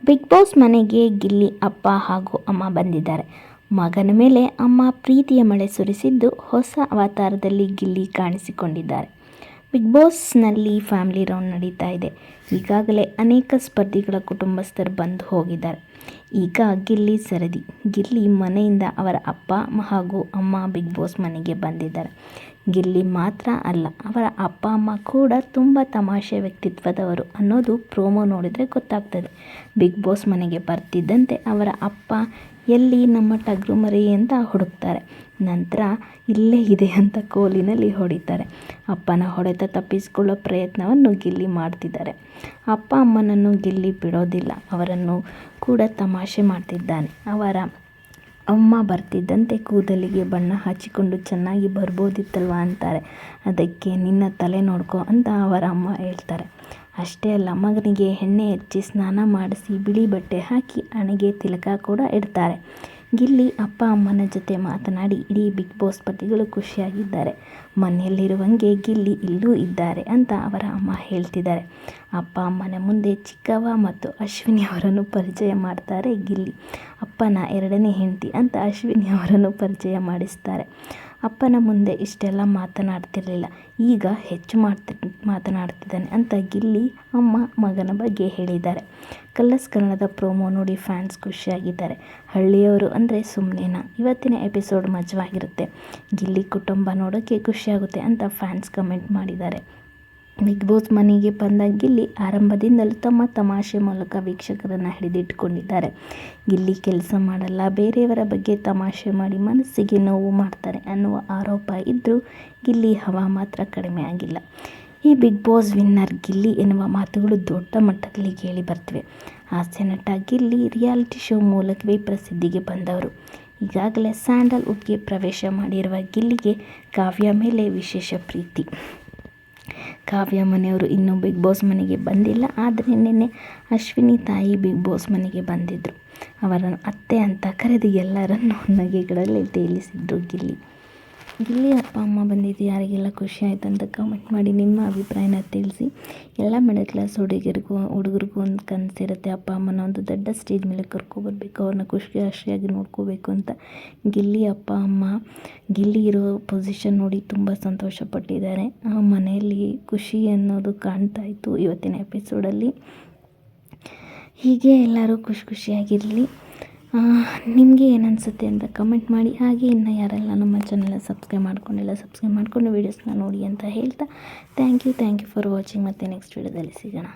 Big boss ಮನೆಗೆ ಗಿಲ್ಲಿ ಅಪ್ಪ ಹಾಗೂ ಅಮ್ಮ ಬಂದಿದ್ದಾರೆ. ಮಗನ ಮೇಲೆ ಅಮ್ಮ ಪ್ರೀತಿಯ ಮಳೆ ಸುರಿಸಿದ್ದು ಹೊಸ ಅವತಾರದಲ್ಲಿ ಗಿಲ್ಲಿ ಕಾಣಿಸಿಕೊಂಡಿದ್ದಾರೆ. ಬಿಗ್ ಬಾಸ್ನಲ್ಲಿ ಫ್ಯಾಮಿಲಿ ರೌಂಡ್ ನಡೀತಾ ಇದೆ. ಈಗಾಗಲೇ ಅನೇಕ ಸ್ಪರ್ಧಿಗಳ ಕುಟುಂಬಸ್ಥರು ಬಂದು ಹೋಗಿದ್ದಾರೆ. ಈಗ ಗಿಲ್ಲಿ ಸರದಿ. ಗಿಲ್ಲಿ ಮನೆಯಿಂದ ಅವರ ಅಪ್ಪ ಹಾಗೂ ಅಮ್ಮ ಬಿಗ್ ಬಾಸ್ ಮನೆಗೆ ಬಂದಿದ್ದಾರೆ. ಗಿಲ್ಲಿ ಮಾತ್ರ ಅಲ್ಲ, ಅವರ ಅಪ್ಪ ಅಮ್ಮ ಕೂಡ ತುಂಬ ತಮಾಷೆ ವ್ಯಕ್ತಿತ್ವದವರು ಅನ್ನೋದು ಪ್ರೋಮೋ ನೋಡಿದರೆ ಗೊತ್ತಾಗ್ತದೆ. ಬಿಗ್ ಬಾಸ್ ಮನೆಗೆ ಬರ್ತಿದ್ದಂತೆ ಅವರ ಅಪ್ಪ ಎಲ್ಲಿ ನಮ್ಮ ಟಗ್ರು ಮರಿ ಅಂತ ಹುಡುಕ್ತಾರೆ. ನಂತರ ಇಲ್ಲೇ ಇದೆ ಅಂತ ಕೋಲಿನಲ್ಲಿ ಹೊಡಿತಾರೆ. ಅಪ್ಪನ ಹೊಡೆತ ತಪ್ಪಿಸಿಕೊಳ್ಳೋ ಪ್ರಯತ್ನವನ್ನು ಗಿಲ್ಲಿ ಮಾಡ್ತಿದ್ದಾರೆ. ಅಪ್ಪ ಅಮ್ಮನನ್ನು ಗಿಲ್ಲಿ ಬಿಡೋದಿಲ್ಲ. ಅವರನ್ನು ಕೂಡ ತಮಾಷೆ ಮಾಡ್ತಿದ್ದಾನೆ. ಅವರ ಅಮ್ಮ ಬರ್ತಿದ್ದಂತೆ ಕೂದಲಿಗೆ ಬಣ್ಣ ಹಚ್ಚಿಕೊಂಡು ಚೆನ್ನಾಗಿ ಬರ್ಬೋದಿತ್ತಲ್ವ ಅಂತಾರೆ. ಅದಕ್ಕೆ ನಿನ್ನ ತಲೆ ನೋಡ್ಕೊ ಅಂತ ಅವರ ಅಮ್ಮ ಹೇಳ್ತಾರೆ. ಅಷ್ಟೇ ಅಲ್ಲ, ಮಗನಿಗೆ ಎಣ್ಣೆ ಹಚ್ಚಿ ಸ್ನಾನ ಮಾಡಿಸಿ ಬಿಳಿ ಬಟ್ಟೆ ಹಾಕಿ ಹಣೆಗೆ ತಿಲಕ ಕೂಡ ಇಡ್ತಾರೆ. ಗಿಲ್ಲಿ ಅಪ್ಪ ಅಮ್ಮನ ಜೊತೆ ಮಾತನಾಡಿ ಇಡೀ ಬಿಗ್ ಬಾಸ್ ಸ್ಪರ್ಧಿಗಳು ಖುಷಿಯಾಗಿದ್ದಾರೆ. ಮನೆಯಲ್ಲಿರುವಂಗೆ ಗಿಲ್ಲಿ ಇಲ್ಲೂ ಇದ್ದಾರೆ ಅಂತ ಅವರ ಅಮ್ಮ ಹೇಳ್ತಿದ್ದಾರೆ. ಅಪ್ಪ ಅಮ್ಮನ ಮುಂದೆ ಚಿಕ್ಕವ್ವ ಮತ್ತು ಅಶ್ವಿನಿ ಅವರನ್ನು ಪರಿಚಯ ಮಾಡ್ತಾರೆ ಗಿಲ್ಲಿ. ಅಪ್ಪನ ಎರಡನೇ ಹೆಂಡತಿ ಅಂತ ಅಶ್ವಿನಿ ಅವರನ್ನು ಪರಿಚಯ ಮಾಡಿಸ್ತಾರೆ. ಅಪ್ಪನ ಮುಂದೆ ಇಷ್ಟೆಲ್ಲ ಮಾತನಾಡ್ತಿರ್ಲಿಲ್ಲ, ಈಗ ಹೆಚ್ಚು ಮಾತನಾಡ್ತಿದ್ದಾನೆ ಅಂತ ಗಿಲ್ಲಿ ಅಮ್ಮ ಮಗನ ಬಗ್ಗೆ ಹೇಳಿದ್ದಾರೆ. ಕಲರ್ಸ್ ಕನ್ನಡದ ಪ್ರೋಮೋ ನೋಡಿ ಫ್ಯಾನ್ಸ್ ಖುಷಿಯಾಗಿದ್ದಾರೆ. ಹಳ್ಳಿಯವರು ಅಂದರೆ ಸುಮ್ಮನೆನಾ? ಇವತ್ತಿನ ಎಪಿಸೋಡ್ ಮಜವಾಗಿರುತ್ತೆ. ಗಿಲ್ಲಿ ಕುಟುಂಬ ನೋಡೋಕ್ಕೆ ಖುಷಿಯಾಗುತ್ತೆ ಅಂತ ಫ್ಯಾನ್ಸ್ ಕಮೆಂಟ್ ಮಾಡಿದ್ದಾರೆ. ಬಿಗ್ ಬಾಸ್ ಮನೆಗೆ ಬಂದ ಗಿಲ್ಲಿ ಆರಂಭದಿಂದಲೂ ತಮ್ಮ ತಮಾಷೆ ಮೂಲಕ ವೀಕ್ಷಕರನ್ನು ಹಿಡಿದಿಟ್ಟುಕೊಂಡಿದ್ದಾರೆ. ಗಿಲ್ಲಿ ಕೆಲಸ ಮಾಡಲ್ಲ, ಬೇರೆಯವರ ಬಗ್ಗೆ ತಮಾಷೆ ಮಾಡಿ ಮನಸ್ಸಿಗೆ ನೋವು ಮಾಡ್ತಾರೆ ಅನ್ನುವ ಆರೋಪ ಇದ್ದರೂ ಗಿಲ್ಲಿ ಹವಾ ಮಾತ್ರ ಕಡಿಮೆ ಆಗಿಲ್ಲ. ಈ ಬಿಗ್ ಬಾಸ್ ವಿನ್ನರ್ ಗಿಲ್ಲಿ ಎನ್ನುವ ಮಾತುಗಳು ದೊಡ್ಡ ಮಟ್ಟದಲ್ಲಿ ಕೇಳಿ ಬರ್ತಿವೆ. ಹಾಸ್ಯ ನಟ ಗಿಲ್ಲಿ ರಿಯಾಲಿಟಿ ಶೋ ಮೂಲಕವೇ ಪ್ರಸಿದ್ಧಿಗೆ ಬಂದವರು. ಈಗಾಗಲೇ ಸ್ಯಾಂಡಲ್ವುಡ್ಗೆ ಪ್ರವೇಶ ಮಾಡಿರುವ ಗಿಲ್ಲಿಗೆ ಕಾವ್ಯ ಮೇಲೆ ವಿಶೇಷ ಪ್ರೀತಿ. ಕಾವ್ಯ ಮನೆಯವರು ಇನ್ನೂ ಬಿಗ್ ಬಾಸ್ ಮನೆಗೆ ಬಂದಿಲ್ಲ. ಆದರೆ ನಿನ್ನೆ ಅಶ್ವಿನಿ ತಾಯಿ ಬಿಗ್ ಬಾಸ್ ಮನೆಗೆ ಬಂದಿದ್ದರು. ಅವರನ್ನು ಅತ್ತೆ ಅಂತ ಕರೆದು ಎಲ್ಲರನ್ನು ನಗೆಗಳಲ್ಲಿ ತೇಲಿಸಿದ್ರು ಗಿಲ್ಲಿ. ಗಿಲ್ಲಿ ಅಪ್ಪ ಅಮ್ಮ ಬಂದಿದ್ದು ಯಾರಿಗೆಲ್ಲ ಖುಷಿ ಆಯಿತು ಅಂತ ಕಮೆಂಟ್ ಮಾಡಿ ನಿಮ್ಮ ಅಭಿಪ್ರಾಯನ ತಿಳಿಸಿ. ಎಲ್ಲ ಮಿಡಲ್ ಕ್ಲಾಸ್ ಹುಡುಗರಿಗೂ ಒಂದು ಕನಸಿರುತ್ತೆ, ಅಪ್ಪ ಅಮ್ಮನ ಒಂದು ದೊಡ್ಡ ಸ್ಟೇಜ್ ಮೇಲೆ ಕರ್ಕೊಬರ್ಬೇಕು, ಅವ್ರನ್ನ ಖುಷಿಯಾಗಿ ನೋಡ್ಕೋಬೇಕು ಅಂತ. ಗಿಲ್ಲಿ ಅಪ್ಪ ಅಮ್ಮ ಗಿಲ್ಲಿ ಇರೋ ಪೊಸಿಷನ್ ನೋಡಿ ತುಂಬ ಸಂತೋಷಪಟ್ಟಿದ್ದಾರೆ. ಆ ಮನೆಯಲ್ಲಿ ಖುಷಿ ಅನ್ನೋದು ಕಾಣ್ತಾ ಇತ್ತು ಇವತ್ತಿನ ಎಪಿಸೋಡಲ್ಲಿ. ಹೀಗೆ ಎಲ್ಲರೂ ಖುಷಿಯಾಗಿರಲಿ. ನಿಮಗೆ ಏನನ್ಸುತ್ತೆ ಅಂತ ಕಮೆಂಟ್ ಮಾಡಿ. ಹಾಗೆ ಇನ್ನು ಯಾರೆಲ್ಲ ನಮ್ಮ ಚಾನೆಲ್ ಸಬ್ಸ್ಕ್ರೈಬ್ ಮಾಡ್ಕೊಂಡು ವೀಡಿಯೋಸ್ನ ನೋಡಿ ಅಂತ ಹೇಳ್ತಾ ಥ್ಯಾಂಕ್ ಯು ಫಾರ್ ವಾಚಿಂಗ್. ಮತ್ತು ನೆಕ್ಸ್ಟ್ ವೀಡಿಯೋದಲ್ಲಿ ಸಿಗೋಣ.